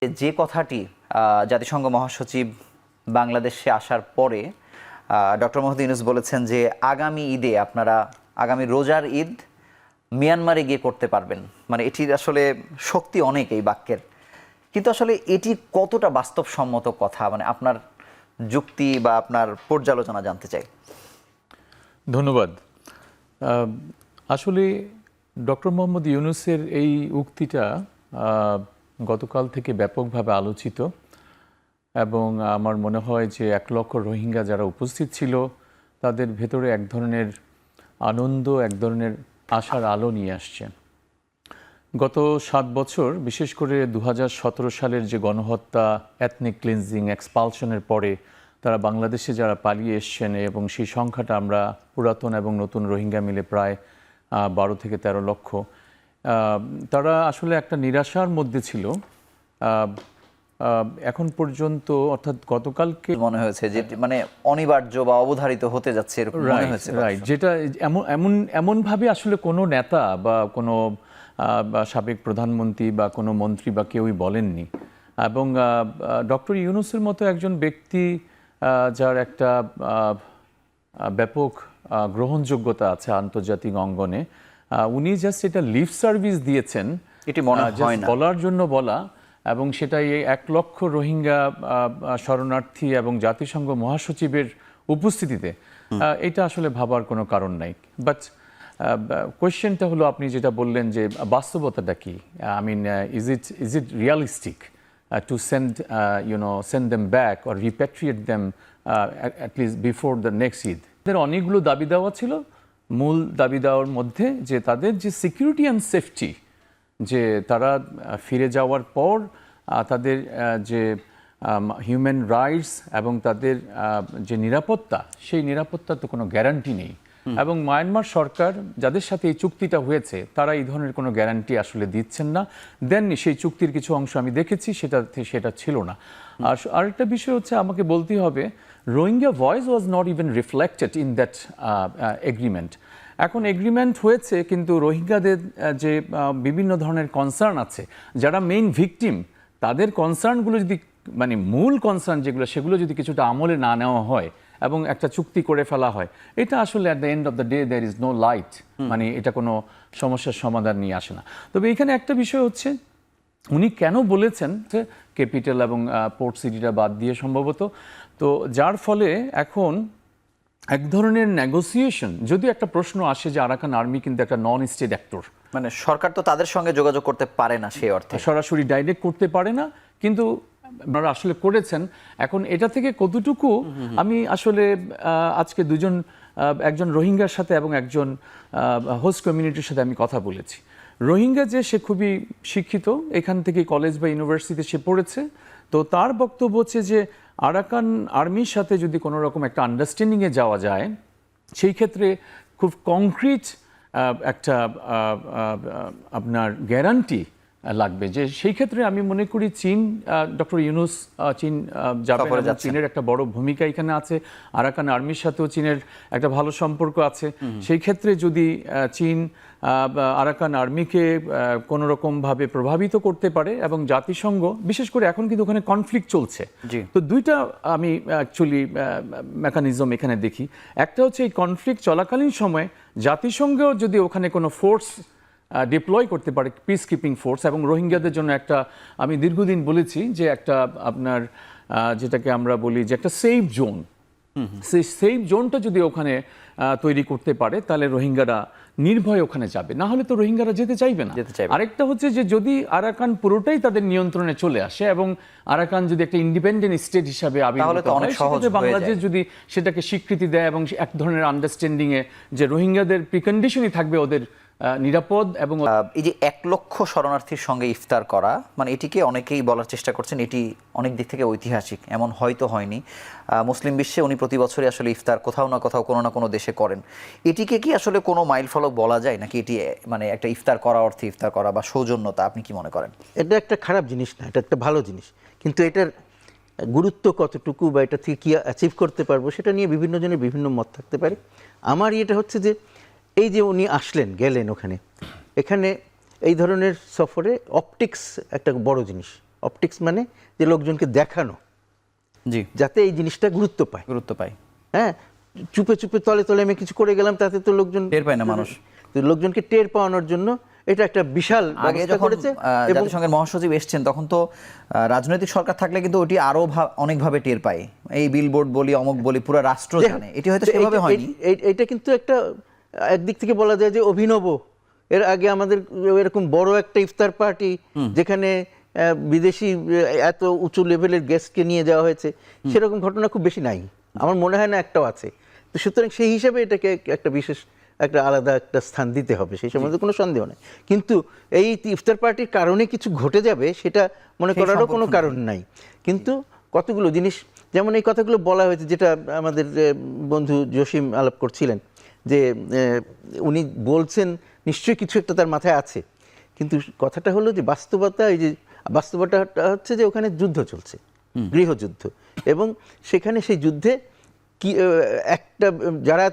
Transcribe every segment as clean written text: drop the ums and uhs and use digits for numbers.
যে কথাটি জাতিসংঘ মহাসচিব বাংলাদেশে আসার পরে ডক্টর মোহাম্মদ ইউনূস বলেছেন যে আগামী ঈদে আপনারা আগামী রোজার ঈদ মিয়ানমারে গিয়ে করতে পারবেন, মানে এটির আসলে শক্তি অনেক এই বাক্যের। কিন্তু আসলে এটি কতটা বাস্তবসম্মত কথা, মানে আপনার যুক্তি বা আপনার পর্যালোচনা জানতে চাই। ধন্যবাদ। আসলে ডক্টর মোহাম্মদ ইউনূসের এই উক্তিটা গতকাল থেকে ব্যাপকভাবে আলোচিত এবং আমার মনে হয় যে 1 লক্ষ রোহিঙ্গা যারা উপস্থিত ছিল তাদের ভেতরে এক ধরনের আনন্দ, এক ধরনের আশার আলো নিয়ে আসছে। গত 7 বছর, বিশেষ করে 2017 সালের যে গণহত্যা, এথনিক ক্লিনজিং, এক্সপালশনের পরে তারা বাংলাদেশে যারা পালিয়ে এসছেন এবং সেই সংখ্যাটা আমরা পুরাতন এবং নতুন রোহিঙ্গা মিলে প্রায় 12 থেকে 13 লক্ষ, তারা আসলে একটা নিরাশার মধ্যে ছিল। এখন পর্যন্ত, অর্থাৎ গতকালকে মনে হয়েছে যে মানে অনিবার্য বা অবধারিত হতে যাচ্ছে এরকম মনে হয়েছে, রাইট, যেটা এমনভাবে আসলে কোনো নেতা বা কোনো সাবেক প্রধানমন্ত্রী বা কোনো মন্ত্রী বা কেউই বলেননি। এবং ডক্টর ইউনূসের মতো একজন ব্যক্তি যার একটা ব্যাপক গ্রহণযোগ্যতা আছে আন্তর্জাতিক অঙ্গনে, উনি জাস্ট এটা লিপ সার্ভিস দিয়েছেন, এটি মনে হয় না বলার জন্য বলা, এবং সেটাই 1 লক্ষ রোহিঙ্গা শরণার্থী এবং জাতিসংঘ মহাসচিবের উপস্থিতিতে, এটা আসলে ভাবার কোনো কারণ নাই। বাট কোয়েশ্চেনটা হলো, আপনি যেটা বললেন যে বাস্তবতাটা কি, I mean is it realistic to send them back or repatriate them at least before the next Eid? তাদের অনেকগুলো দাবি দেওয়া ছিল। মূল দাবি দেওয়ার মধ্যে যে তাদের যে সিকিউরিটি অ্যান্ড সেফটি, যে তারা ফিরে যাওয়ার পর তাদের যে হিউম্যান রাইটস এবং তাদের যে নিরাপত্তা, সেই নিরাপত্তার তো কোনো গ্যারান্টি নেই। এবং মায়ানমার সরকার যাদের সাথে এই চুক্তিটা হয়েছে তারা এই ধরনের কোনো গ্যারান্টি আসলে দিচ্ছেন না, দেননি। সেই চুক্তির কিছু অংশ আমি দেখেছি, সেটা ছিল না। আর আরেকটা বিষয় হচ্ছে, আমাকে বলতেই হবে, Rohingya voice was not even reflected in that agreement. এখন এগ্রিমেন্ট হয়েছে, কিন্তু রোহিঙ্গাদের যে বিভিন্ন ধরনের কনসার্ন আছে, যারা মেইন ভিকটিম, তাদের কনসার্নগুলো যদি, মানে মূল কনসার্ন যেগুলো, সেগুলো যদি কিছুটা আমলে না নেওয়া হয় এবং একটা চুক্তি করে ফেলা হয়, এটা আসলে at the end of the day there is no light, মানে এটা কোনো সমস্যার সমাধান নিয়ে আসে না। তবে এখানে একটা বিষয় হচ্ছে, উনি কেন বলেছেন ক্যাপিটাল এবং পোর্ট সিটিটা বাদ দিয়ে সম্ভবত, তো যার ফলে এখন এক ধরনের নেগোসিয়েশন, যদি একটা প্রশ্ন আসে যে আরাকান আর্মি কিন্তু একটা নন স্টেট অ্যাক্টর, মানে সরকার তো তাদের সঙ্গে যোগাযোগ করতে পারে না, সেই অর্থে সরাসরি ডাইরেক্ট করতে পারে না, কিন্তু আপনারা আসলে করেছেন। এখন এটা থেকে কতটুকু, আমি আসলে আজকে একজন রোহিঙ্গার সাথে এবং একজন হোস্ট কমিউনিটির সাথে আমি কথা বলেছি। রোহিঙ্গা যে সে খুবই শিক্ষিত, এখান থেকে কলেজ বা ইউনিভার্সিটিতে সে পড়েছে, তো তার বক্তব্য হচ্ছে যে আরাকান আর্মির সাথে যদি কোনো রকম একটা আন্ডারস্ট্যান্ডিংয়ে যাওয়া যায়, সেই ক্ষেত্রে খুব কংক্রিট একটা আপনার গ্যারান্টি লাগবে, যে সেই ক্ষেত্রে আমি মনে করি চীন, ডক্টর ইউনূস চীন যাবেন, চীনের একটা বড় ভূমিকা এখানে আছে। আরাকান আর্মির সাথেও চীনের একটা ভালো সম্পর্ক আছে। সেই ক্ষেত্রে যদি চীন আরাকান আর্মিকে কোনো রকমভাবে প্রভাবিত করতে পারে, এবং জাতিসংঘ, বিশেষ করে এখন কিন্তু ওখানে কনফ্লিক্ট চলছে, তো দুইটা আমি অ্যাকচুয়ালি মেকানিজম এখানে দেখি। একটা হচ্ছে, এই কনফ্লিক্ট চলাকালীন সময়ে জাতিসংঘেও যদি ওখানে কোনো ফোর্স ডিপ্লয় করতে পারে, পিস কিপিং ফোর্স, এবং রোহিঙ্গাদের জন্য একটা, আমি দীর্ঘদিন বলেছি যে একটা আপনার যেটাকে আমরা বলি যে একটা সেফ জোন, সেই সেফ জোনটা যদি ওখানে তৈরি করতে পারে, তাহলে রোহিঙ্গারা নির্ভয়ে ওখানে যাবে, না হলে তো রোহিঙ্গারা যেতে চাইবে না। আরেকটা হচ্ছে যে যদি আরাকান পুরোটাই তাদের নিয়ন্ত্রণে চলে আসে এবং আরাকান যদি একটা ইন্ডিপেন্ডেন্ট স্টেট হিসাবে আবির্ভূত হয়, সেক্ষেত্রে বাংলাদেশ যদি সেটাকে স্বীকৃতি দেয় এবং এক ধরনের আন্ডারস্ট্যান্ডিংয়ে যে রোহিঙ্গাদের প্রিকন্ডিশনই থাকবে ওদের নিরাপদ, এবং এই যে 1 লক্ষ শরণার্থীর সঙ্গে ইফতার করা, মানে এটিকে অনেকেই বলার চেষ্টা করছেন এটি অনেক দিক থেকে ঐতিহাসিক, এমন হয়তো হয়নি। মুসলিম বিশ্বে উনি প্রতি বছরই আসলে ইফতার কোথাও না কোথাও কোনো না কোনো দেশে করেন। এটিকে কি আসলে কোনো মাইল ফলক বলা যায়, নাকি এটি মানে একটা ইফতার করা অর্থে ইফতার করা বা সৌজন্যতা, আপনি কি মনে করেন? এটা একটা খারাপ জিনিস না, এটা একটা ভালো জিনিস, কিন্তু এটার গুরুত্ব কতটুকু বা এটা থেকে কী অ্যাচিভ করতে পারবো, সেটা নিয়ে বিভিন্ন জনের বিভিন্ন মত থাকতে পারে। আমার এটা হচ্ছে যে, এই যে উনি আসলেন, গেলেন ওখানে, এখানে এই ধরনের সফরে অপটিক্স একটা বড় জিনিস। অপটিক্স মানে যে লোকজনকে দেখানো, জি, যাতে এই জিনিসটা গুরুত্ব পায়। গুরুত্ব পাই। হ্যাঁ, চুপে চুপে তলে তলে আমি কিছু করে গেলাম, তাতে তো লোকজন টের পায় না মানুষ। তো লোকজনকে টের পাওয়ানোর জন্য এটা একটা বিশাল আগে ব্যবস্থা যখন করেছে। এবং জাতিসংঘের মহাসচিব এসছেন তখন তো রাজনৈতিক সরকার থাকলে কিন্তু ওটি আরো অনেকভাবে টের পায়। এই বিলবোর্ড বলি, অমুক বলি, পুরো রাষ্ট্র জানে। এটি হয়তো সেভাবে হয়নি। এটা কিন্তু একটা একদিক থেকে বলা যায় যে অভিনব। এর আগে আমাদের এরকম বড় একটা ইফতার পার্টি যেখানে বিদেশি এত উঁচু লেভেলের গেস্টকে নিয়ে যাওয়া হয়েছে, সেরকম ঘটনা খুব বেশি নাই, আমার মনে হয় না একটাও আছে। তো সুতরাং সেই হিসাবে এটাকে একটা বিশেষ একটা আলাদা একটা স্থান দিতে হবে, সেই সম্বন্ধে কোনো সন্দেহ নেই। কিন্তু এই ইফতার পার্টির কারণে কিছু ঘটে যাবে সেটা মনে করারও কোনো কারণ নাই। কিন্তু কতগুলো জিনিস, যেমন এই কথাগুলো বলা হয়েছে, যেটা আমাদের বন্ধু জসিম আলাপ করছিলেন, যে উনি বলছেন নিশ্চয়ই কিছু একটা তার মাথায় আছে, কিন্তু কথাটা হলো যে বাস্তবতা, এই যে বাস্তবতা হচ্ছে যে ওখানে যুদ্ধ চলছে, গৃহযুদ্ধ, এবং সেখানে সেই যুদ্ধে কি একটা যারা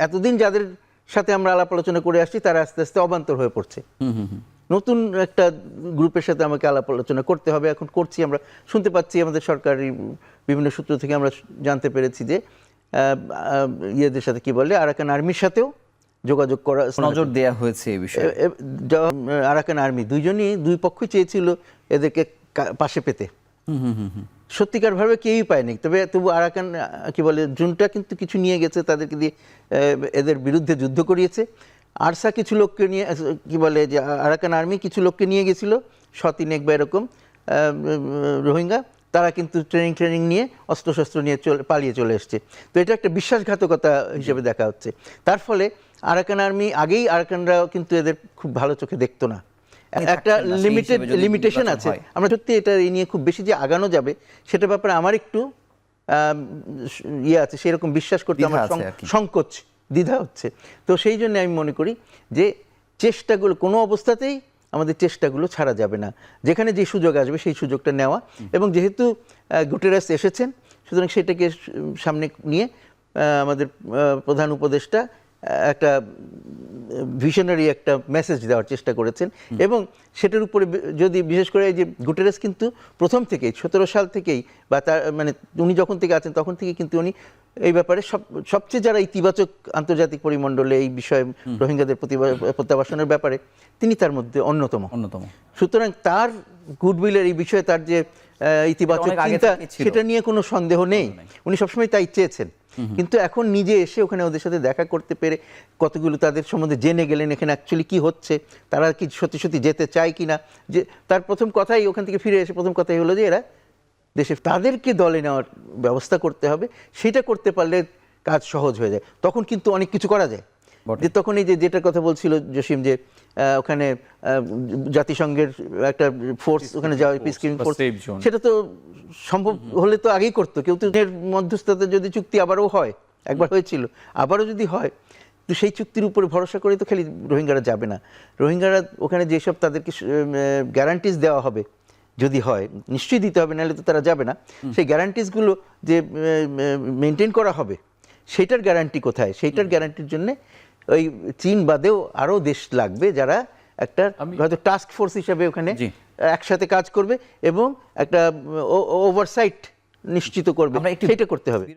এতদিন যাদের সাথে আমরা আলাপ আলোচনা করে আসছি তারা আস্তে আস্তে অবান্তর হয়ে পড়ছে। নতুন একটা গ্রুপের সাথে আমাকে আলাপ আলোচনা করতে হবে, এখন করছি। আমরা শুনতে পাচ্ছি, আমাদের সরকারি বিভিন্ন সূত্র থেকে আমরা জানতে পেরেছি যে ইয়েদের সাথে কি বলে আরাকান আর্মির সাথেও যোগাযোগ করা, নজর দেওয়া হয়েছে এই বিষয়ে। আরাকান আর্মি দুই পক্ষই চেয়েছিল এদেরকে পাশে পেতে, সত্যিকারভাবে কেউই পায়নি। তবু আরাকান কি বলে জুনটা কিন্তু কিছু নিয়ে গেছে, তাদেরকে দিয়ে এদের বিরুদ্ধে যুদ্ধ করিয়েছে। আরসা কিছু লোককে নিয়ে, কি বলে যে আরাকান আর্মি কিছু লোককে নিয়ে গেছিল, 100-3 বা এরকম রোহিঙ্গা, তারা কিন্তু ট্রেনিং নিয়ে অস্ত্রশস্ত্র নিয়ে পালিয়ে চলে এসছে। তো এটা একটা বিশ্বাসঘাতকতা হিসেবে দেখা হচ্ছে। তার ফলে আরাকান আর্মি, আগেই আরাকানরা কিন্তু এদের খুব ভালো চোখে দেখতো না, একটা লিমিটেশন আছে। আমরা সত্যি এটা এই নিয়ে খুব বেশি যে আগানো যাবে সেটা ব্যাপারে আমার একটু ইয়ে আছে, সেরকম বিশ্বাস করতে আমার সংকোচ, দ্বিধা হচ্ছে। তো সেই জন্য আমি মনে করি যে চেষ্টাগুলো কোনো অবস্থাতেই আমাদের চেষ্টাগুলো ছাড়া যাবে না, যেখানে যে সুযোগ আসবে সেই সুযোগটা নেওয়া। এবং যেহেতু গুটেরেস এসেছেন, সুতরাং সেটাকে সামনে নিয়ে আমাদের প্রধান উপদেষ্টা একটা ভিশনারি একটা মেসেজ দেওয়ার চেষ্টা করেছেন। এবং সেটার উপরে যদি বিশেষ করে এই যে গুটেরেস কিন্তু প্রথম থেকেই 17 সাল থেকেই, বা তার মানে উনি যখন থেকে আছেন তখন থেকে কিন্তু উনি এই ব্যাপারে সবচেয়ে যারা ইতিবাচক আন্তর্জাতিক পরিমণ্ডলে এই বিষয়ে রোহিঙ্গাদের প্রত্যাবাসনের ব্যাপারে তিনি তার মধ্যে অন্যতম। সুতরাং তার গুডউইলের এই বিষয়ে তার যে ইতিবাচক চিন্তা, সেটা নিয়ে কোনো সন্দেহ নেই, উনি সবসময় তাই চেয়েছেন। কিন্তু এখন নিজে এসে ওখানে ওদের সাথে দেখা করতে পেরে কতগুলো তাদের সম্বন্ধে জেনে গেলেন, এখানে অ্যাকচুয়ালি কি হচ্ছে, তারা কি সত্যি সত্যি যেতে চায় কিনা। যে তার প্রথম কথাই, ওখান থেকে ফিরে এসে প্রথম কথাই হলো যে এরা দেশে, তাদেরকে দলে নেওয়ার ব্যবস্থা করতে হবে। সেটা করতে পারলে কাজ সহজ হয়ে যায়, তখন কিন্তু অনেক কিছু করা যায়। যে তখন এই যেটার কথা বলছিল জসিম, যে ওখানে জাতিসংঘের একটা ফোর্স ওখানে যাওয়া, পিসকিপিং ফোর্স, সেটা তো সম্ভব হলে তো আগেই করতো কেউ। তো এর মধ্যস্থতা যদি চুক্তি আবারও হয়, একবার হয়েছিল, আবারও যদি হয়, তো সেই চুক্তির উপরে ভরসা করে তো খালি রোহিঙ্গারা যাবে না। রোহিঙ্গারা ওখানে যেসব তাদেরকে গ্যারান্টিজ দেওয়া হবে, যদি হয় নিশ্চয়ই দিতে হবে, নাহলে তো তারা যাবে না। সেই গ্যারান্টিজগুলো যে মেনটেন করা হবে, সেটার গ্যারান্টি কোথায়? সেইটার গ্যারান্টির জন্য ওই চীন বাদেও আরও দেশ লাগবে, যারা একটা হয়তো টাস্ক ফোর্স হিসেবে ওখানে একসাথে কাজ করবে এবং একটা ওভারসাইট নিশ্চিত করবে, সেটা করতে হবে।